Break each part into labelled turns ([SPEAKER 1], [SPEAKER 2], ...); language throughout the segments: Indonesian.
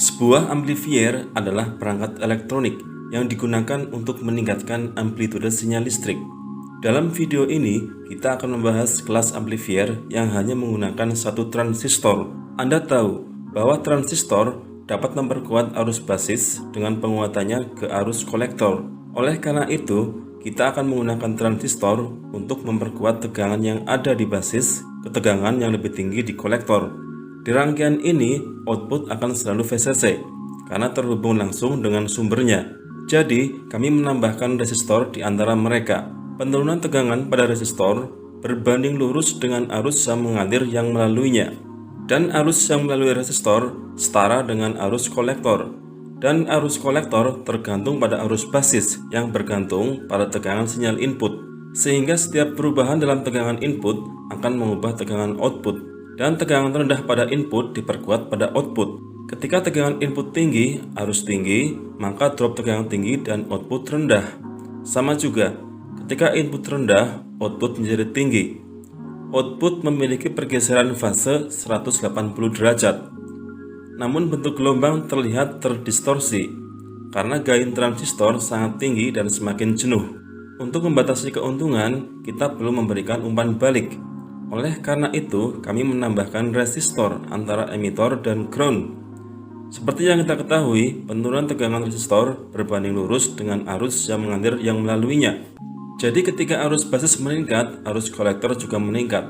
[SPEAKER 1] Sebuah amplifier adalah perangkat elektronik yang digunakan untuk meningkatkan amplitude sinyal listrik. Dalam video ini, kita akan membahas kelas amplifier yang hanya menggunakan satu transistor. Anda tahu bahwa transistor dapat memperkuat arus basis dengan penguatannya ke arus kolektor. Oleh karena itu, kita akan menggunakan transistor untuk memperkuat tegangan yang ada di basis ke tegangan yang lebih tinggi di kolektor. Di rangkaian ini, output akan selalu VCC karena terhubung langsung dengan sumbernya. Jadi, kami menambahkan resistor di antara mereka. Penurunan tegangan pada resistor berbanding lurus dengan arus yang mengalir yang melaluinya. Dan arus yang melalui resistor setara dengan arus kolektor. Dan arus kolektor tergantung pada arus basis yang bergantung pada tegangan sinyal input. Sehingga setiap perubahan dalam tegangan input akan mengubah tegangan output. Dan tegangan rendah pada input diperkuat pada output. Ketika tegangan input tinggi, arus tinggi, maka drop tegangan tinggi dan output rendah. Sama juga, ketika input rendah, output menjadi tinggi. Output memiliki pergeseran fase 180 derajat. Namun bentuk gelombang terlihat terdistorsi karena gain transistor sangat tinggi dan semakin jenuh. Untuk membatasi keuntungan, kita perlu memberikan umpan balik. Oleh karena itu, kami menambahkan resistor antara emitor dan ground. Seperti yang kita ketahui, penurunan tegangan resistor berbanding lurus dengan arus yang mengalir yang melaluinya. Jadi ketika arus basis meningkat, arus kolektor juga meningkat.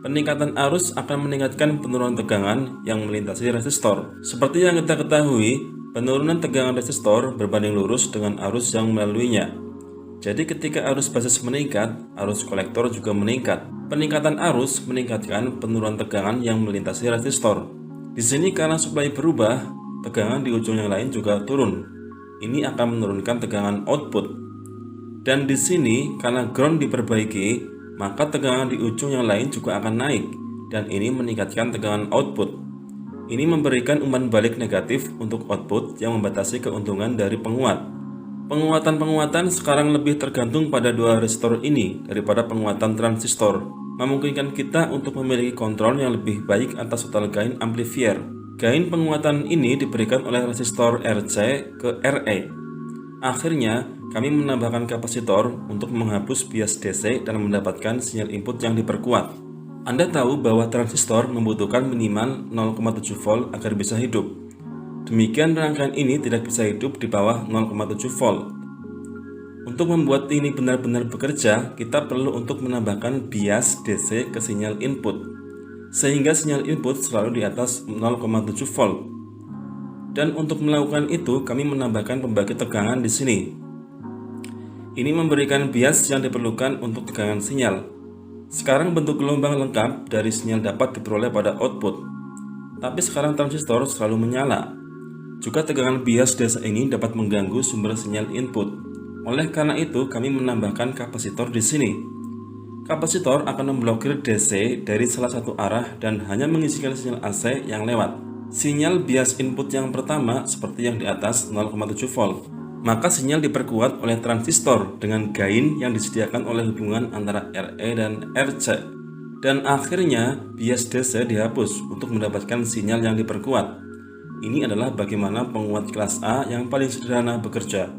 [SPEAKER 1] Peningkatan arus akan meningkatkan penurunan tegangan yang melintasi resistor. Seperti yang kita ketahui, penurunan tegangan resistor berbanding lurus dengan arus yang melaluinya. Jadi ketika arus basis meningkat, arus kolektor juga meningkat. Peningkatan arus meningkatkan penurunan tegangan yang melintasi resistor. Di sini karena suplai berubah, tegangan di ujung yang lain juga turun. Ini akan menurunkan tegangan output. Dan di sini karena ground diperbaiki, maka tegangan di ujung yang lain juga akan naik. Dan ini meningkatkan tegangan output. Ini memberikan umpan balik negatif untuk output yang membatasi keuntungan dari penguat. Penguatan-penguatan sekarang lebih tergantung pada dua resistor ini daripada penguatan transistor, memungkinkan kita untuk memiliki kontrol yang lebih baik atas total gain amplifier. Gain penguatan ini diberikan oleh resistor RC ke RE. Akhirnya, kami menambahkan kapasitor untuk menghapus bias DC dan mendapatkan sinyal input yang diperkuat. Anda tahu bahwa transistor membutuhkan minimal 0,7 volt agar bisa hidup. Demikian rangkaian ini tidak bisa hidup di bawah 0,7 volt. Untuk membuat ini benar-benar bekerja, kita perlu untuk menambahkan bias DC ke sinyal input, sehingga sinyal input selalu di atas 0,7 volt. Dan untuk melakukan itu, kami menambahkan pembagi tegangan di sini. Ini memberikan bias yang diperlukan untuk tegangan sinyal. Sekarang bentuk gelombang lengkap dari sinyal dapat diperoleh pada output. Tapi sekarang transistor selalu menyala. Juga tegangan bias DC ini dapat mengganggu sumber sinyal input. Oleh karena itu, kami menambahkan kapasitor di sini. Kapasitor akan memblokir DC dari salah satu arah dan hanya mengisikan sinyal AC yang lewat. Sinyal bias input yang pertama seperti yang di atas 0,7 volt. Maka sinyal diperkuat oleh transistor dengan gain yang disediakan oleh hubungan antara RE dan RC. Dan akhirnya bias DC dihapus untuk mendapatkan sinyal yang diperkuat. Ini adalah bagaimana penguat kelas A yang paling sederhana bekerja.